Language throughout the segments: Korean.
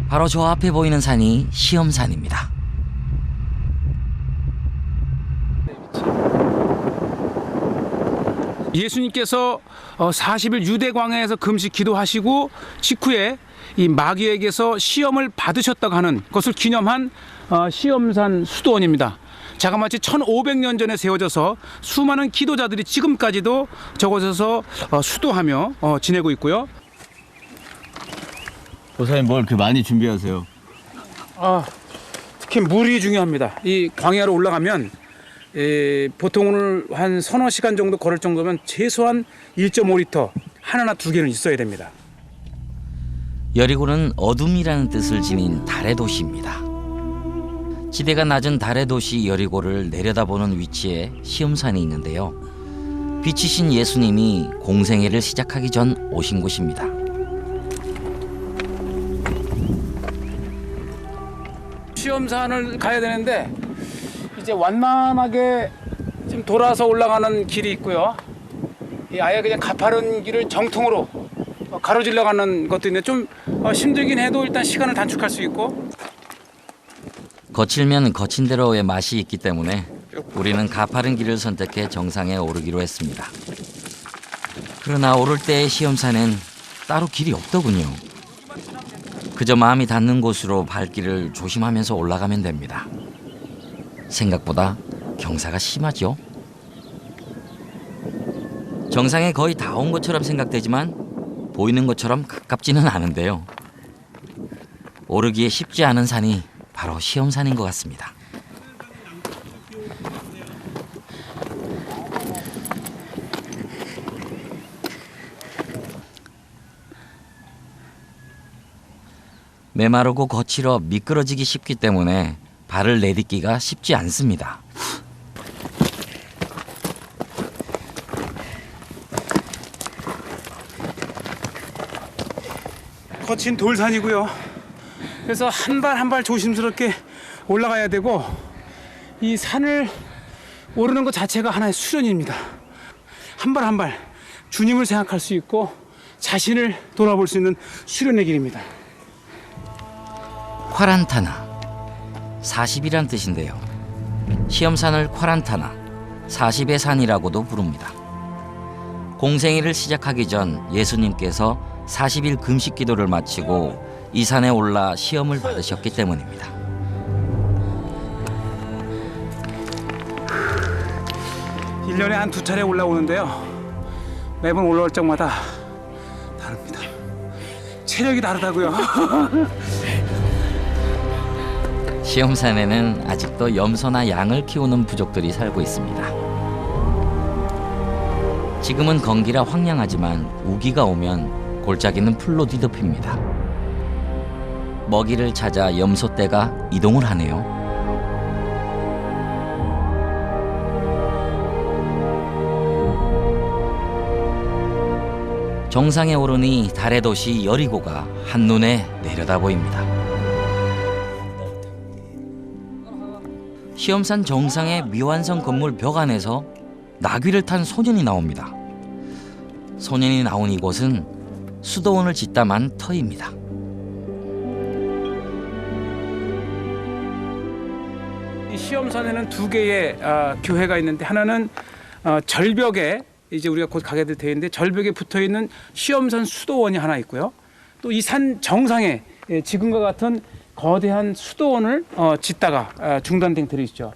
바로 저 앞에 보이는 산이 시험산입니다. 예수님께서 40일 유대광야에서 금식 기도하시고 직후에 이 마귀에게서 시험을 받으셨다고 하는 것을 기념한 시험산 수도원입니다. 자그마치 1500년 전에 세워져서 수많은 기도자들이 지금까지도 저곳에서 수도하며 지내고 있고요. 보사님 뭘 그렇게 많이 준비하세요? 특히 물이 중요합니다. 이 광야로 올라가면 보통 오늘 한 서너 시간 정도 걸을 정도면 최소한 1.5리터 하나나 두 개는 있어야 됩니다. 여리고는 어둠이라는 뜻을 지닌 달의 도시입니다. 지대가 낮은 달의 도시 여리고를 내려다보는 위치에 시험산이 있는데요. 빛이신 예수님이 공생애를 시작하기 전 오신 곳입니다. 시험산을 가야 되는데 이제 완만하게 지금 돌아서 올라가는 길이 있고요. 아예 그냥 가파른 길을 정통으로 가로질러 가는 것도 있는데 좀 힘들긴 해도 일단 시간을 단축할 수 있고. 거칠면 거친 대로의 맛이 있기 때문에 우리는 가파른 길을 선택해 정상에 오르기로 했습니다. 그러나 오를 때의 시험산엔 따로 길이 없더군요. 그저 마음이 닿는 곳으로 발길을 조심하면서 올라가면 됩니다. 생각보다 경사가 심하죠. 정상에 거의 다 온 것처럼 생각되지만 보이는 것처럼 가깝지는 않은데요. 오르기에 쉽지 않은 산이 바로 시험산인 것 같습니다. 메마르고 거칠어 미끄러지기 쉽기 때문에 발을 내딛기가 쉽지 않습니다. 거친 돌산이고요. 그래서 한 발 한 발 조심스럽게 올라가야 되고 이 산을 오르는 것 자체가 하나의 수련입니다. 한 발 한 발 주님을 생각할 수 있고 자신을 돌아볼 수 있는 수련의 길입니다. 콰란타나, 40이란 뜻인데요. 시험산을 콰란타나, 40의 산이라고도 부릅니다. 공생애를 시작하기 전 예수님께서 40일 금식 기도를 마치고 이 산에 올라 시험을 받으셨기 때문입니다. 일년에 한 두 차례 올라오는데요. 매번 올라올 적마다 다릅니다. 체력이 다르다고요. 시험산에는 아직도 염소나 양을 키우는 부족들이 살고 있습니다. 지금은 건기라 황량하지만 우기가 오면 골짜기는 풀로 뒤덮입니다. 먹이를 찾아 염소떼가 이동을 하네요. 정상에 오르니 달의 도시 여리고가 한눈에 내려다 보입니다. 시험산 정상의 미완성 건물 벽 안에서 나귀를 탄 소년이 나옵니다. 소년이 나온 이곳은 수도원을 짓담한 터입니다. 이 시험산에는 두 개의 교회가 있는데 하나는 절벽에 이제 우리가 곧 가게 될 텐데 절벽에 붙어 있는 시험산 수도원이 하나 있고요. 또 이 산 정상에 지금과 같은 거대한 수도원을 짓다가 중단된 ter이 있죠.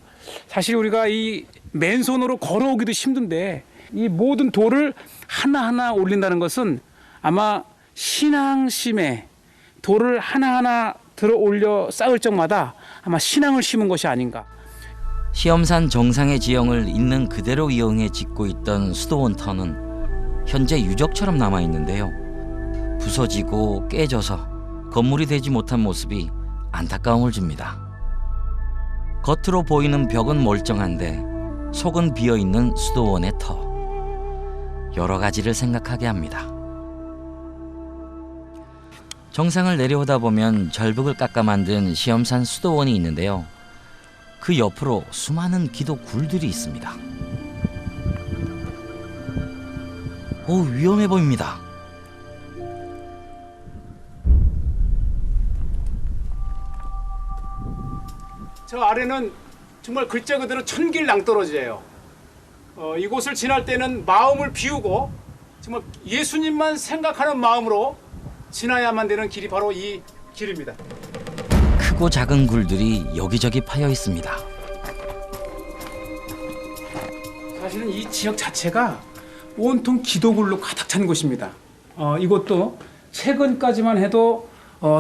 사실 우리가 이 맨손으로 걸어오기도 힘든데 이 모든 돌을 하나하나 올린다는 것은 아마 신앙심에 돌을 하나하나 들어 올려 쌓을 적마다 아마 신앙을 심은 것이 아닌가. 시험산 정상의 지형을 있는 그대로 이용해 짓고 있던 수도원 터는 현재 유적처럼 남아 있는데요. 부서지고 깨져서 건물이 되지 못한 모습이 안타까움을 줍니다. 겉으로 보이는 벽은 멀쩡한데 속은 비어있는 수도원의 터. 여러 가지를 생각하게 합니다. 정상을 내려오다 보면 절벽을 깎아 만든 시험산 수도원이 있는데요. 그 옆으로 수많은 기도 굴들이 있습니다. 오, 위험해 보입니다. 저 아래는 정말 글자 그대로 천길 낭떠러지예요. 이곳을 지날 때는 마음을 비우고 정말 예수님만 생각하는 마음으로 지나야만 되는 길이 바로 이 길입니다. 크고 작은 굴들이 여기저기 파여 있습니다. 사실은 이 지역 자체가 온통 기도굴로 가득 찬 곳입니다. 이곳도 최근까지만 해도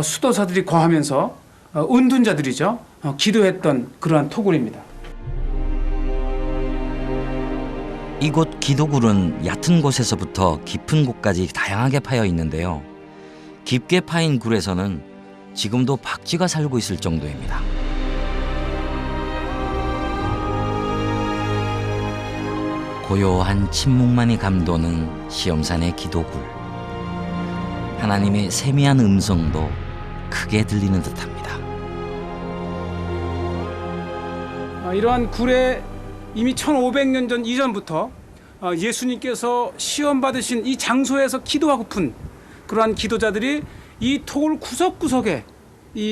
수도사들이 거하면서 은둔자들이죠. 기도했던 그러한 토굴입니다. 이곳 기도굴은 얕은 곳에서부터 깊은 곳까지 다양하게 파여 있는데요. 깊게 파인 굴에서는 지금도 박쥐가 살고 있을 정도입니다. 고요한 침묵만이 감도는 시험산의 기도굴. 하나님의 세미한 음성도 크게 들리는 듯합니다. 이러한 굴에 이미 1500년 전 이전부터 예수님께서 시험 받으신 이 장소에서 기도하고픈 그러한 기도자들이 이 토굴 구석구석에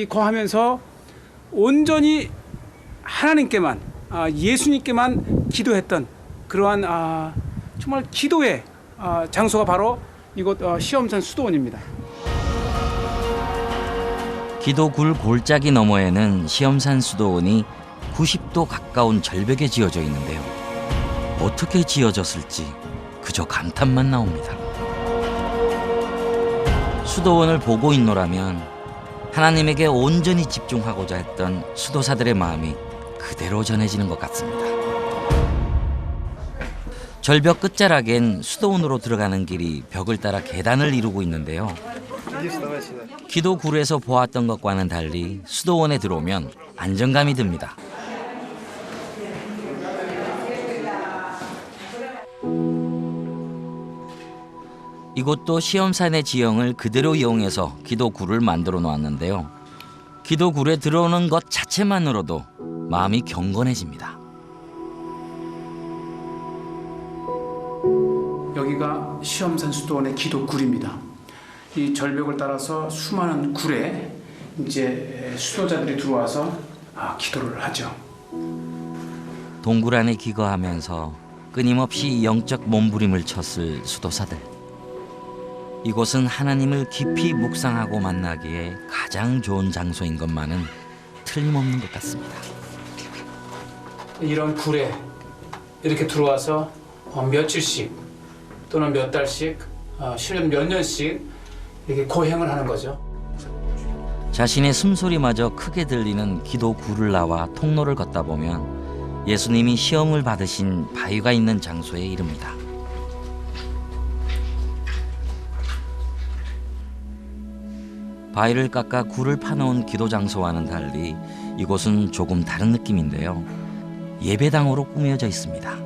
거하면서 온전히 하나님께만 예수님께만 기도했던 그러한 정말 기도의 장소가 바로 이곳 시험산 수도원입니다. 기도굴 골짜기 너머에는 시험산 수도원이 90도 가까운 절벽에 지어져 있는데요. 어떻게 지어졌을지 그저 감탄만 나옵니다. 수도원을 보고 있노라면 하나님에게 온전히 집중하고자 했던 수도사들의 마음이 그대로 전해지는 것 같습니다. 절벽 끝자락엔 수도원으로 들어가는 길이 벽을 따라 계단을 이루고 있는데요. 기도굴에서 보았던 것과는 달리 수도원에 들어오면 안정감이 듭니다. 이곳도 시험산의 지형을 그대로 이용해서 기도굴을 만들어 놓았는데요. 기도굴에 들어오는 것 자체만으로도 마음이 경건해집니다. 여기가 시험산 수도원의 기도굴입니다. 이 절벽을 따라서 수많은 굴에 이제 수도자들이 들어와서 기도를 하죠. 동굴 안에 기거하면서 끊임없이 영적 몸부림을 쳤을 수도사들. 이곳은 하나님을 깊이 묵상하고 만나기에 가장 좋은 장소인 것만은 틀림없는 것 같습니다. 이런 굴에 이렇게 들어와서 며칠씩 또는 몇 달씩 실은 몇 년씩 이렇게 고행을 하는 거죠. 자신의 숨소리마저 크게 들리는 기도굴을 나와 통로를 걷다 보면 예수님이 시험을 받으신 바위가 있는 장소에 이릅니다. 바위를 깎아 굴을 파놓은 기도 장소와는 달리 이곳은 조금 다른 느낌인데요. 예배당으로 꾸며져 있습니다.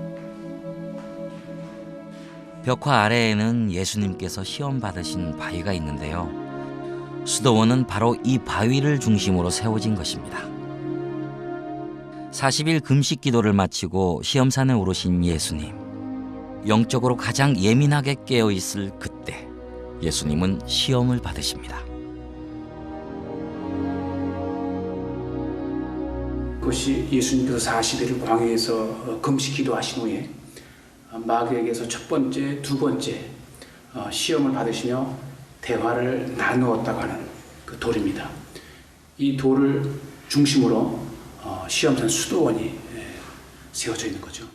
벽화 아래에는 예수님께서 시험 받으신 바위가 있는데요. 수도원은 바로 이 바위를 중심으로 세워진 것입니다. 40일 금식 기도를 마치고 시험산에 오르신 예수님. 영적으로 가장 예민하게 깨어 있을 그때 예수님은 시험을 받으십니다. 그것이 예수님께서 40일을 광야에서 금식 기도하신 후에 마귀에게서 첫 번째, 두 번째 시험을 받으시며 대화를 나누었다고 하는 그 돌입니다. 이 돌을 중심으로 시험산 수도원이 세워져 있는 거죠.